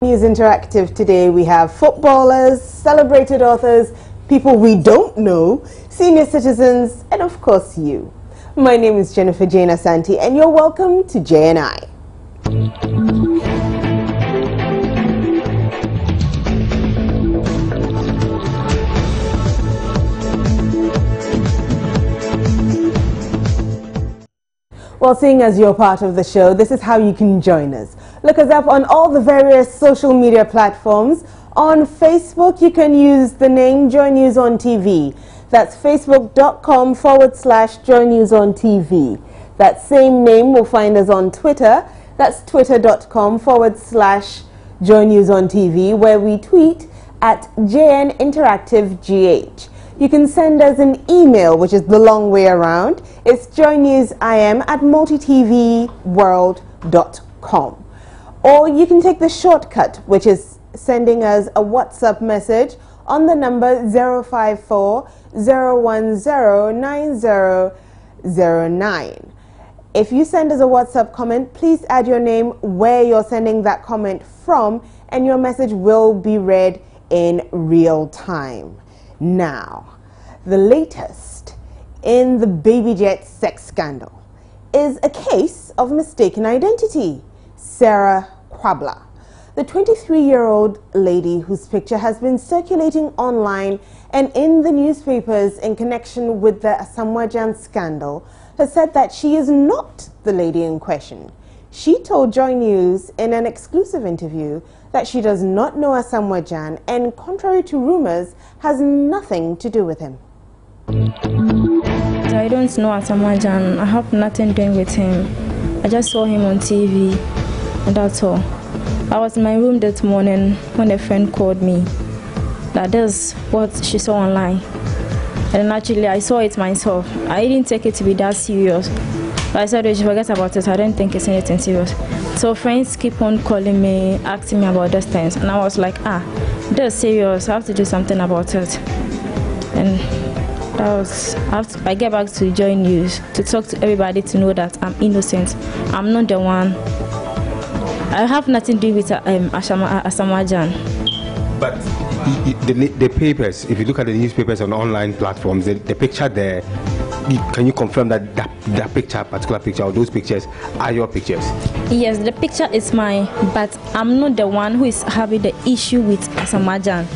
News Interactive today we have footballers, celebrated authors, people we don't know, senior citizens, and of course you. My name is Jennifer Jane Asante and you're welcome to JNI. Well, seeing as you're part of the show, this is how you can join us. Look us up on all the various social media platforms. On Facebook, you can use the name Joy News on TV. That's facebook.com/Joy News on TV. That same name will find us on Twitter. That's twitter.com/Joy News on TV, where we tweet at JN Interactive GH. You can send us an email, which is the long way around. It's joynewsim@multitvworld.com. Or you can take the shortcut, which is sending us a WhatsApp message on the number 054-010-9009. If you send us a WhatsApp comment, please add your name, where you're sending that comment from, and your message will be read in real time. Now, the latest in the Baby Jet sex scandal is a case of mistaken identity. Sarah Kwabla, the 23-year-old lady whose picture has been circulating online and in the newspapers in connection with the Asamoah Gyan scandal, has said that she is not the lady in question. She told Joy News in an exclusive interview that she does not know Asamoah Gyan and, contrary to rumors, has nothing to do with him. I don't know Asamoah Gyan. I have nothing doing with him. I just saw him on TV, and that's all. I was in my room that morning when a friend called me that this what she saw online. And actually, I saw it myself. I didn't take it to be that serious. But I said, if you forget about it, I don't think it's anything serious. So friends keep on calling me, asking me about these things. And I was like, this is serious. I have to do something about it. And that was, I get back to Joy News to talk to everybody to know that I'm innocent. I'm not the one. I have nothing to do with Asamoah Gyan. But the papers, if you look at the newspapers on online platforms, the picture there, can you confirm that that picture, particular picture, or those pictures are your pictures? Yes, the picture is mine, but I'm not the one who is having the issue with Asamoah Gyan.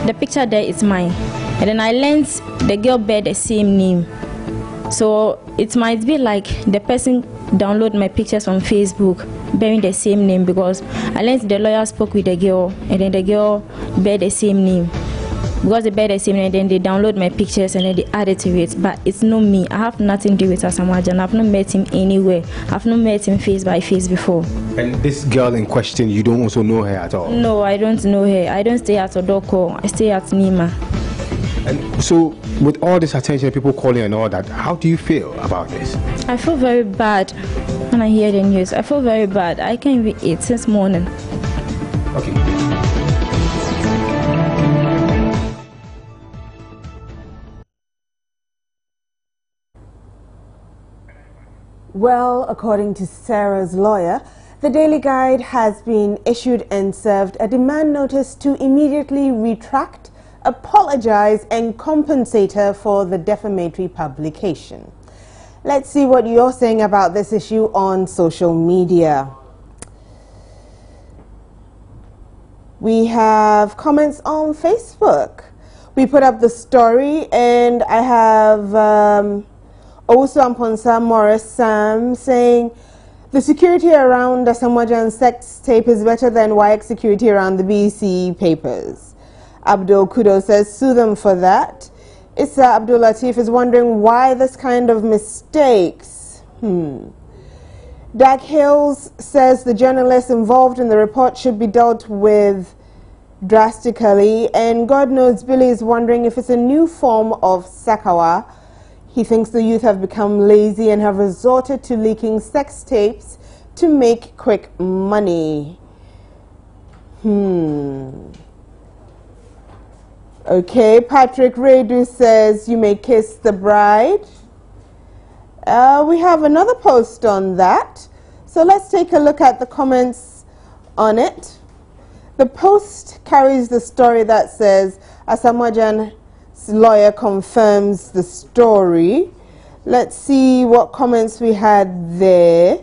The picture there is mine. And then I learned the girl bear the same name. So it might be like the person download my pictures on Facebook bearing the same name, because I learned the lawyer spoke with the girl and then the girl bear the same name. Because they bear the same name, and then they download my pictures and then they add it to it. But it's not me. I have nothing to do with Asamoah Gyan. I've not met him anywhere. I've not met him face by face before. And this girl in question, you don't also know her at all? No, I don't know her. I don't stay at Odoko. I stay at Nima. And so, with all this attention, people calling and all that, how do you feel about this? I feel very bad when I hear the news. I feel very bad. I can't even eat since morning. Okay. Well, according to Sarah's lawyer, the Daily Guide has been issued and served a demand notice to immediately retract, apologize and compensate her for the defamatory publication. Let's see what you're saying about this issue on social media. We have comments on Facebook. We put up the story and I have also Amponsa Morris Sam saying the security around the Asamoah Gyan sex tape is better than YX security around the BC papers. Abdul Kudo says, sue them for that. Issa Abdul Latif is wondering why this kind of mistakes. Dak Hills says the journalists involved in the report should be dealt with drastically. And God knows Billy is wondering if it's a new form of Sakawa. He thinks the youth have become lazy and have resorted to leaking sex tapes to make quick money. Okay, Patrick Redu says you may kiss the bride. We have another post on that. So let's take a look at the comments on it. The Post carries the story that says Asamoah Gyan's lawyer confirms the story. Let's see what comments we had there.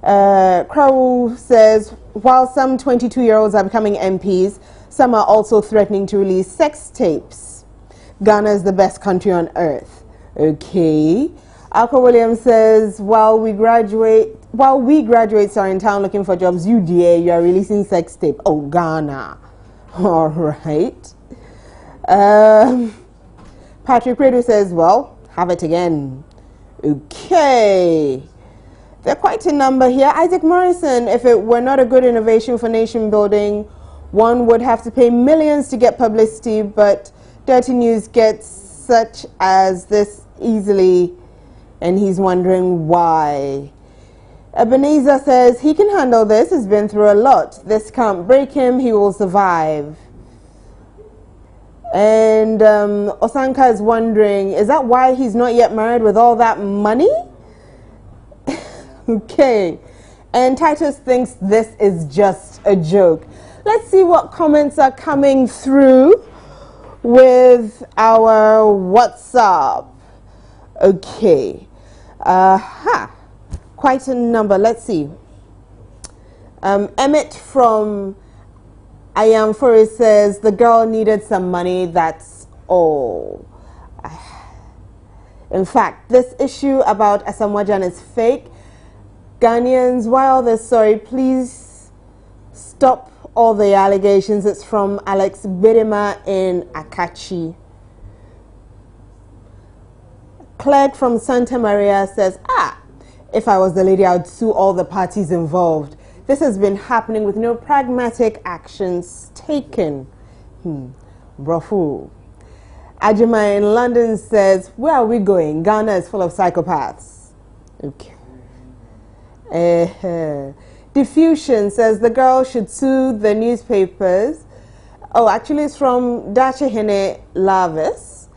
Crow says, while some 22-year-olds are becoming MPs, some are also threatening to release sex tapes. Ghana is the best country on earth. Okay. Alco Williams says, while we graduates are in town looking for jobs, you are releasing sex tape. Oh, Ghana. All right. Patrick Redo says, well, have it again. Okay. They're quite a number here. Isaac Morrison, if it were not a good innovation for nation building, one would have to pay millions to get publicity, but dirty news gets such as this easily, and he's wondering why. Ebenezer says he can handle this. He's been through a lot. This can't break him. He will survive. And Osanka is wondering, is that why he's not yet married with all that money? Okay. And Titus thinks this is just a joke. Let's see what comments are coming through with our WhatsApp. Okay. Quite a number. Let's see. Emmett from Ayamfuri says the girl needed some money, that's all. In fact, this issue about Asamoah Gyan is fake. Ghanaians, why all this story? Please stop all the allegations. It's from Alex Barima in Akachi. Clegg from Santa Maria says, if I was the lady, I would sue all the parties involved. This has been happening with no pragmatic actions taken. Brofu. Ajima in London says, where are we going? Ghana is full of psychopaths. Okay. Diffusion says the girl should sue the newspapers. Oh, actually it's from Dachehene Lavis.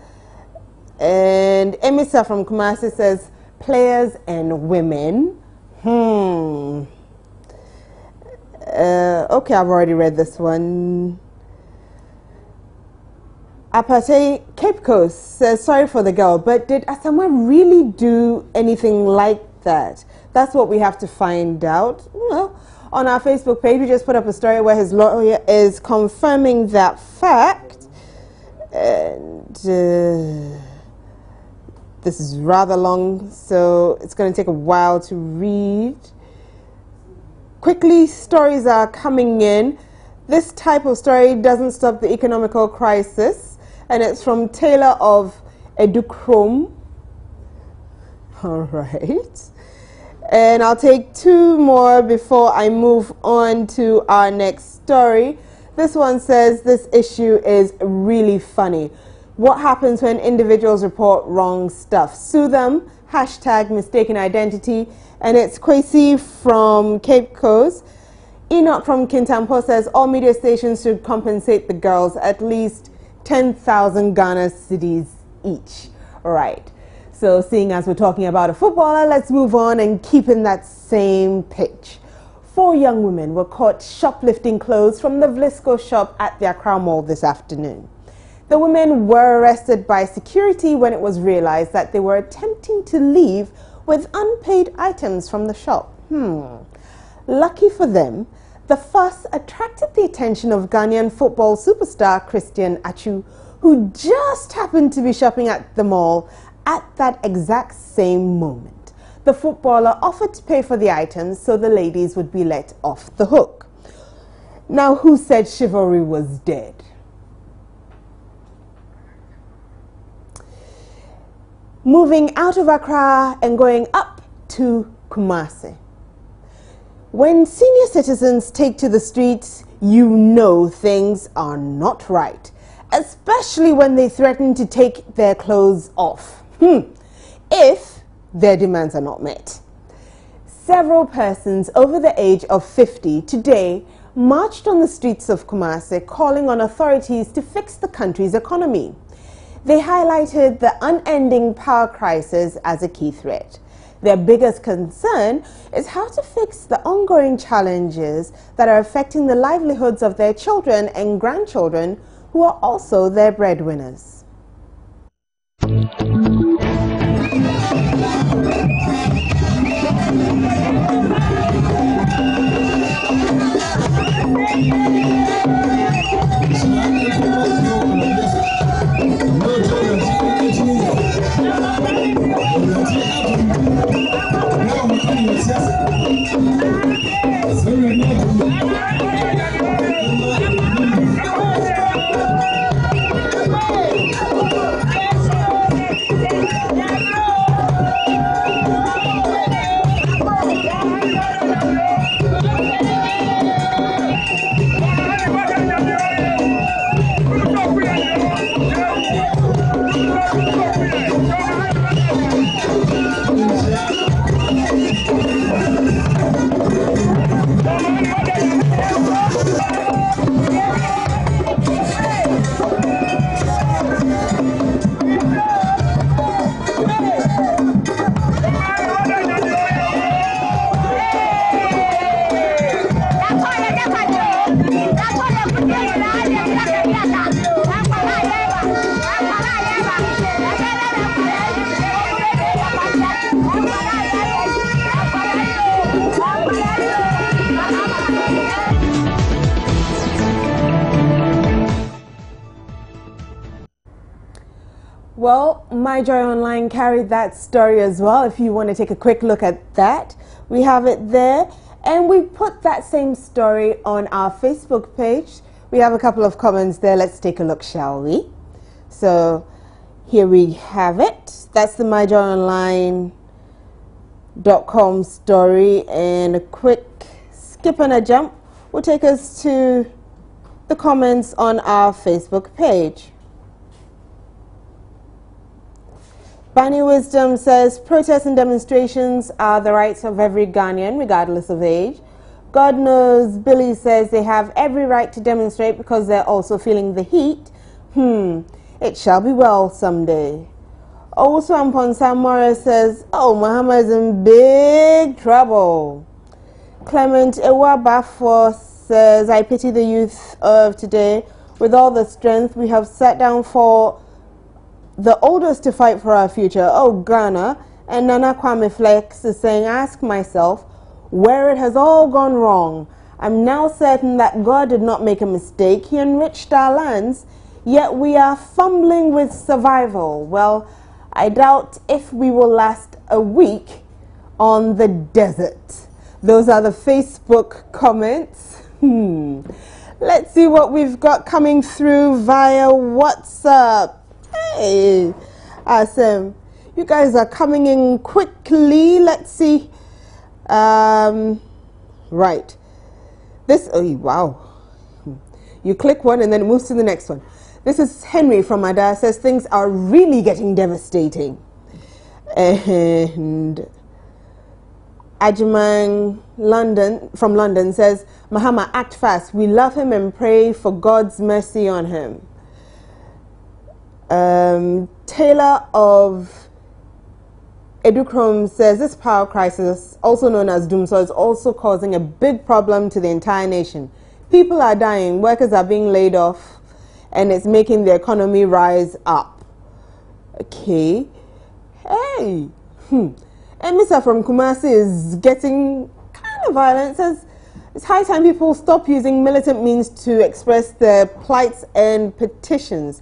And Emisa from Kumasi says, players and women. Okay, I've already read this one. Apate Cape Coast says, sorry for the girl, but did Asamoah really do anything like that? That's what we have to find out. Well, on our Facebook page, we just put up a story where his lawyer is confirming that fact. And this is rather long, so it's going to take a while to read. Quickly, stories are coming in. This type of story doesn't stop the economical crisis, and it's from Taylor of Edukrom. All right. And I'll take two more before I move on to our next story. This one says this issue is really funny. What happens when individuals report wrong stuff? Sue them. Hashtag mistaken identity. And it's Kwesi from Cape Coast. Enoch from Kintampo says all media stations should compensate the girls at least 10,000 Ghana cedis each. All right. So seeing as we're talking about a footballer, let's move on and keep in that same pitch. 4 young women were caught shoplifting clothes from the Vlisco shop at the Accra Mall this afternoon. The women were arrested by security when it was realized that they were attempting to leave with unpaid items from the shop. Lucky for them, the fuss attracted the attention of Ghanaian football superstar Christian Atsu, who just happened to be shopping at the mall at that exact same moment. The footballer offered to pay for the items so the ladies would be let off the hook. Now, who said chivalry was dead? Moving out of Accra and going up to Kumasi. When senior citizens take to the streets, you know things are not right, especially when they threaten to take their clothes off, if their demands are not met. Several persons over the age of 50 today marched on the streets of Kumasi calling on authorities to fix the country's economy. They highlighted the unending power crisis as a key threat. Their biggest concern is how to fix the ongoing challenges that are affecting the livelihoods of their children and grandchildren, who are also their breadwinners. Well, My Joy Online carried that story as well. If you want to take a quick look at that, we have it there. And we put that same story on our Facebook page. We have a couple of comments there. Let's take a look, shall we? So here we have it. That's the myjoyonline.com story. And a quick skip and a jump will take us to the comments on our Facebook page. Bani Wisdom says, protests and demonstrations are the rights of every Ghanaian, regardless of age. God knows, Billy says they have every right to demonstrate because they're also feeling the heat. It shall be well someday. Also, Ampon Morris says, oh, Muhammad is in big trouble. Clement Ewabafo says, I pity the youth of today. With all the strength we have sat down for the oldest to fight for our future. Oh, Ghana. And Nana Kwame Flex is saying, ask myself where it has all gone wrong. I'm now certain that God did not make a mistake. He enriched our lands, yet we are fumbling with survival. Well, I doubt if we will last a week on the desert. Those are the Facebook comments. Let's see what we've got coming through via WhatsApp. Hey, awesome. You guys are coming in quickly. Let's see. Right. This, oh, wow. You click one and then it moves to the next one. This is Henry from Ada, says things are really getting devastating. And Ajman from London says, Mahama, act fast. We love him and pray for God's mercy on him. Taylor of Edukrom says this power crisis, also known as Doomsday, is also causing a big problem to the entire nation. People are dying, workers are being laid off, and it's making the economy rise up. Okay. Hey. And Mr. from Kumasi is getting kind of violent. Says it's high time people stop using militant means to express their plights and petitions.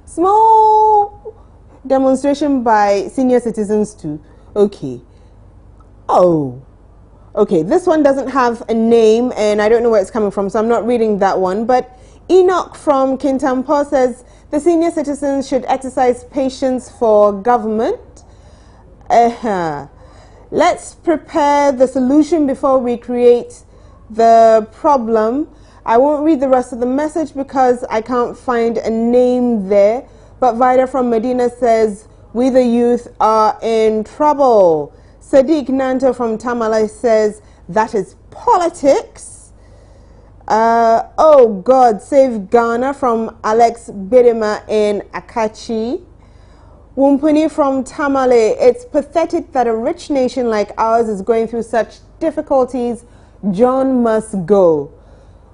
Small demonstration by senior citizens too. Okay. Oh. Okay, this one doesn't have a name and I don't know where it's coming from, so I'm not reading that one. But Enoch from Kintampo says the senior citizens should exercise patience for government. Let's prepare the solution before we create the problem. I won't read the rest of the message because I can't find a name there. But Vida from Medina says, we the youth are in trouble. Sadiq Nanto from Tamale says, that is politics. Oh God, save Ghana from Alex Barima in Akachi. Wumpuni from Tamale, it's pathetic that a rich nation like ours is going through such difficulties. John must go.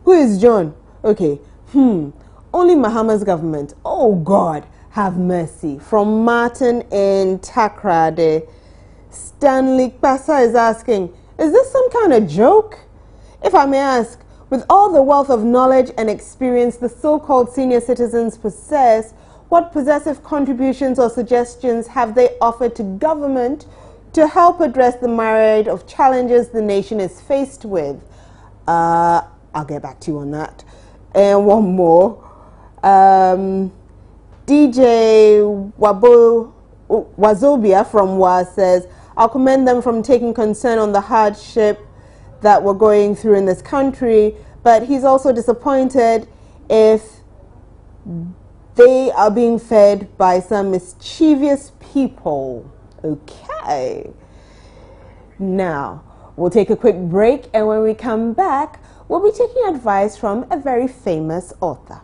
Who is John? Okay. Only Mahama's government. Oh God, have mercy. From Martin in Takrade. Stanley Pasa is asking, is this some kind of joke? If I may ask, with all the wealth of knowledge and experience the so-called senior citizens possess, what possessive contributions or suggestions have they offered to government to help address the myriad of challenges the nation is faced with? I'll get back to you on that. And one more. DJ Wazobia from WA says, I'll commend them from taking concern on the hardship that we're going through in this country, but he's also disappointed if they are being fed by some mischievous people. Okay. Now, we'll take a quick break, and when we come back, we'll be taking advice from a very famous author.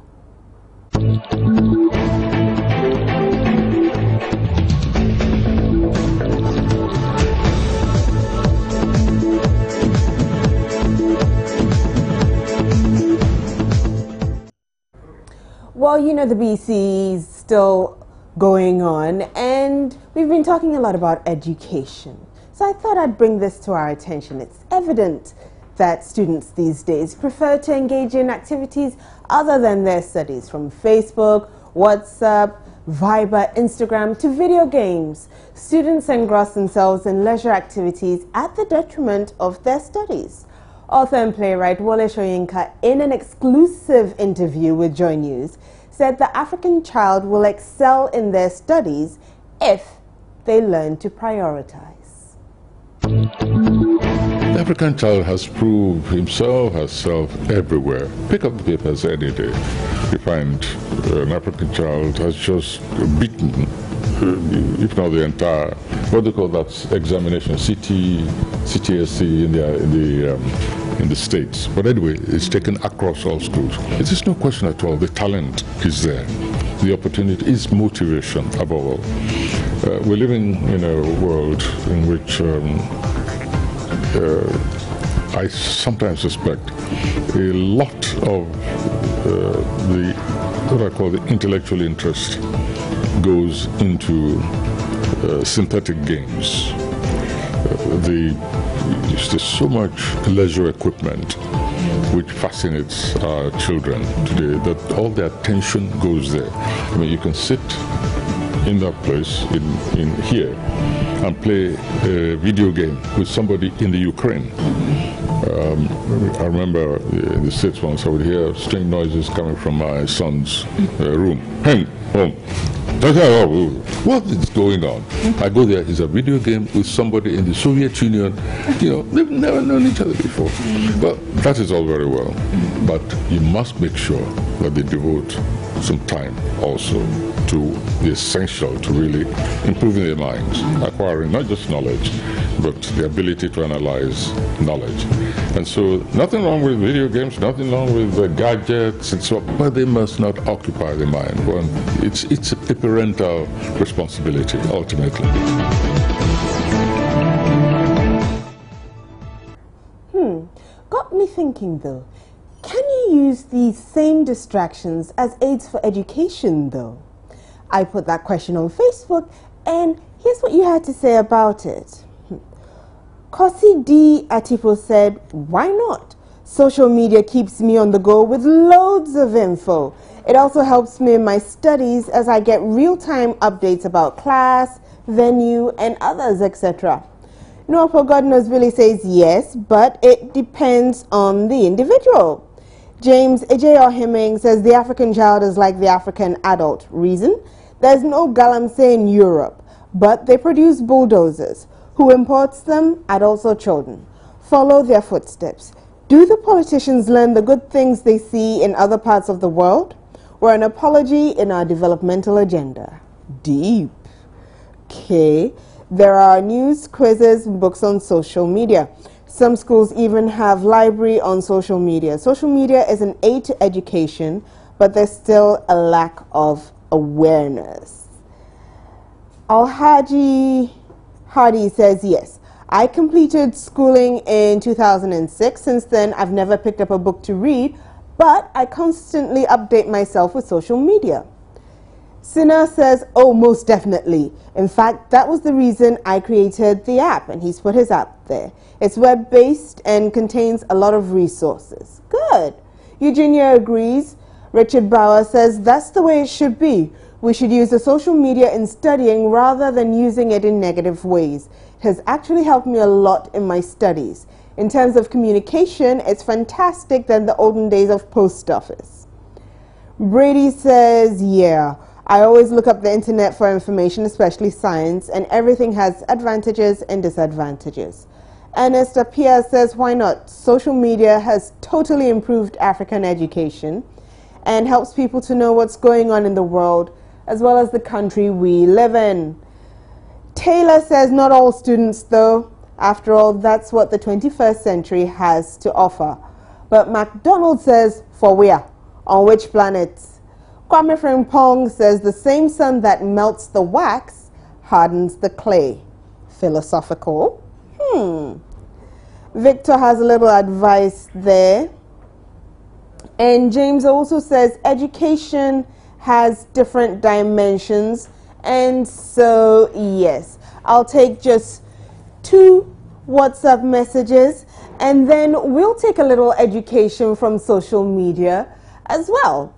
Well, you know, the BC is still going on, and we've been talking a lot about education. So I thought I'd bring this to our attention. It's evident that students these days prefer to engage in activities other than their studies, from Facebook, WhatsApp, Viber, Instagram, to video games. Students engross themselves in leisure activities at the detriment of their studies. Author and playwright Wole Soyinka, in an exclusive interview with Joy News, said the African child will excel in their studies if they learn to prioritize. The African child has proved himself, herself everywhere. Pick up the papers any day. You find an African child has just beaten, if not the entire, what they call that examination, CTSC in the States. But anyway, it's taken across all schools. It is no question at all. The talent is there. The opportunity is motivation above all. We're living in a world in which I sometimes suspect a lot of what I call the intellectual interest goes into synthetic games. There's so much leisure equipment which fascinates our children today that all their attention goes there. I mean, you can sit in that place, in here, and play a video game with somebody in the Ukraine. I remember in the States once I would hear strange noises coming from my son's room. Hey, home. What is going on? I go there, it's a video game with somebody in the Soviet Union. You know, they've never known each other before. But that is all very well. But you must make sure that they devote some time also to the essential to really improving their minds, acquiring not just knowledge, but the ability to analyze knowledge. And so nothing wrong with video games, nothing wrong with gadgets, and so on, but they must not occupy the mind. Well, it's a parental responsibility, ultimately. Got me thinking though. Can you use these same distractions as aids for education though? I put that question on Facebook, and here's what you had to say about it. Kosi D. Atipo said, why not? Social media keeps me on the go with loads of info. It also helps me in my studies as I get real-time updates about class, venue, and others, etc. No, for God knows Billy says yes, but it depends on the individual. James Ejeyo Hemming says the African child is like the African adult. Reason? There's no galamsey in Europe, but they produce bulldozers. Who imports them? Adults or children. Follow their footsteps. Do the politicians learn the good things they see in other parts of the world? Or an apology in our developmental agenda? Deep. Okay. There are news, quizzes, books on social media. Some schools even have library on social media. Social media is an aid to education, but there's still a lack of awareness. Alhaji Hardy says yes. I completed schooling in 2006. Since then, I've never picked up a book to read, but I constantly update myself with social media. Sina says, oh, most definitely. In fact, that was the reason I created the app, and he's put his app there. It's web-based and contains a lot of resources. Good. Eugenia agrees. Richard Bauer says, that's the way it should be. We should use the social media in studying rather than using it in negative ways. It has actually helped me a lot in my studies. In terms of communication, it's fantastic than the olden days of post office. Brady says, yeah, I always look up the internet for information, especially science, and everything has advantages and disadvantages. Ernest Apia says, why not? Social media has totally improved African education and helps people to know what's going on in the world as well as the country we live in. Taylor says, not all students though. After all, that's what the 21st century has to offer. But MacDonald says, for where? On which planet? Kwame Frimpong says, the same sun that melts the wax hardens the clay. Philosophical. Victor has a little advice there. And James also says, education has different dimensions. And so, yes, I'll take just 2 WhatsApp messages, and then we'll take a little education from social media as well.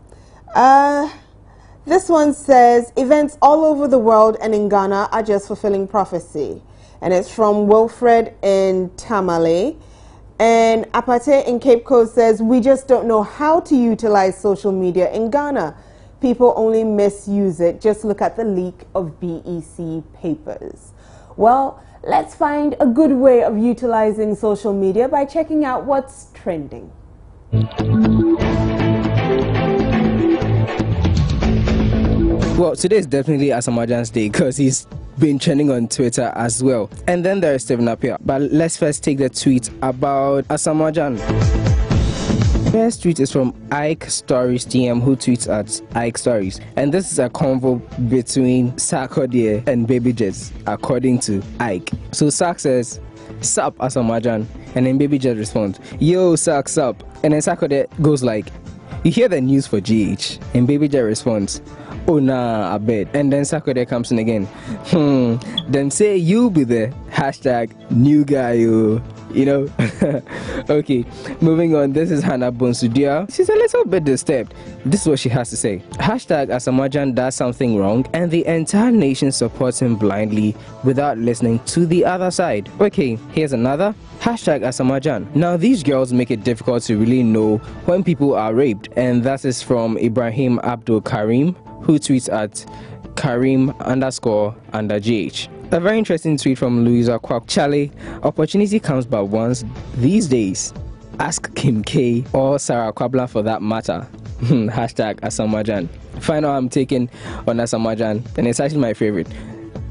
This one says, events all over the world and in Ghana are just fulfilling prophecy. And it's from Wilfred in Tamale. And Apate in Cape Coast says, we just don't know how to utilize social media in Ghana. People only misuse it. Just look at the leak of BEC papers. Well, let's find a good way of utilizing social media by checking out what's trending. Well, today is definitely Asamoah Gyan's day because he's been trending on Twitter as well. And then there is Stephen Appiah. But let's first take the tweet about Asamoah Gyan. First tweet is from Ike Stories DM, who tweets at Ike Stories. And this is a convo between Sarkodie and Baby Jet, according to Ike. So Sark says, sup Asamoah Gyan. And then Baby Jet responds, yo Sark, sup. And then Sarkodie goes like, you hear the news for GH? And Baby Jet responds, oh nah, I bet. And then Sarkodie comes in again. Then say you be the hashtag new guy, you know. Okay, moving on. This is Hannah Bonsudia. She's a little bit disturbed. This is what she has to say. Hashtag Asamoah Gyan does something wrong and the entire nation supports him blindly without listening to the other side. Okay, here's another. Hashtag Asamoah Gyan. Now these girls make it difficult to really know when people are raped, and that is from Ibrahim Abdul Karim, who tweets at Karim__GH. A very interesting tweet from Louisa Kwak. Charlie, opportunity comes but once these days. Ask Kim K or Sarah Kwabla for that matter. Hashtag Asamoah Gyan. Final I'm taking on Asamoah Gyan, and it's actually my favorite.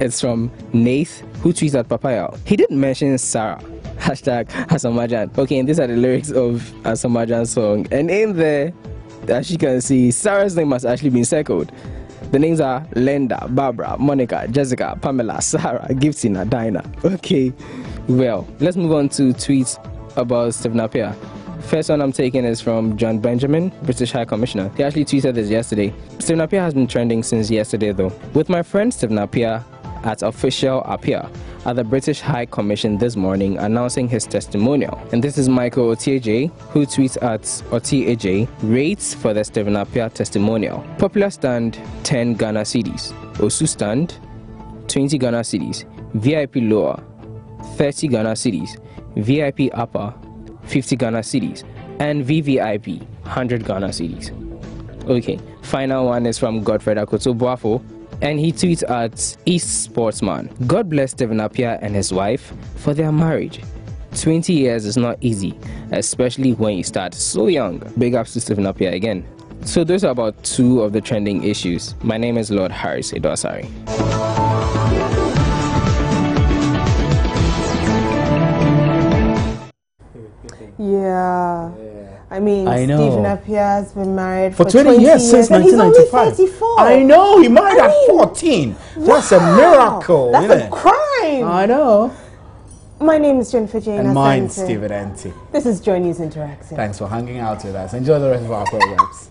It's from Nath, who tweets at Papaya. He didn't mention Sarah. Hashtag Asamoah Gyan. Okay, and these are the lyrics of Asamoah Gyan's song. And in there, as you can see, Sarah's name has actually been circled. The names are Linda, Barbara, Monica, Jessica, Pamela, Sarah, Giftina, Dinah. Okay, well, let's move on to tweets about Stephen Appiah. First one I'm taking is from John Benjamin, British High Commissioner. He actually tweeted this yesterday. Stephen Appiah has been trending since yesterday though. With my friend Stephen Appiah at Official Appiah at the British High Commission this morning announcing his testimonial. And this is Michael Otieje, who tweets at Otieje, rates for the Stephen Appiah testimonial. Popular stand 10 Ghana cedis, Osu stand 20 Ghana cedis, VIP lower 30 Ghana cedis, VIP upper 50 Ghana cedis, and VVIP 100 Ghana cedis. Okay, final one is from Godfred Akoto Boafo, and he tweets at East Sportsman. God bless Stephen Appiah and his wife for their marriage. 20 years is not easy, especially when you start so young. Big ups to Stephen Appiah again. So those are about 2 of the trending issues. My name is Lord Harris Edosari. Yeah. I mean, I know. Stephen Appiah has been married for 20 years since and 1995. He's only 34. I know, he married at 14. That's a miracle. That's isn't a it? crime. I know. My name is Jennifer Jane And mine's Asante. Stephen Enti. This is Joy News Interactive. Thanks for hanging out with us. Enjoy the rest of our programs.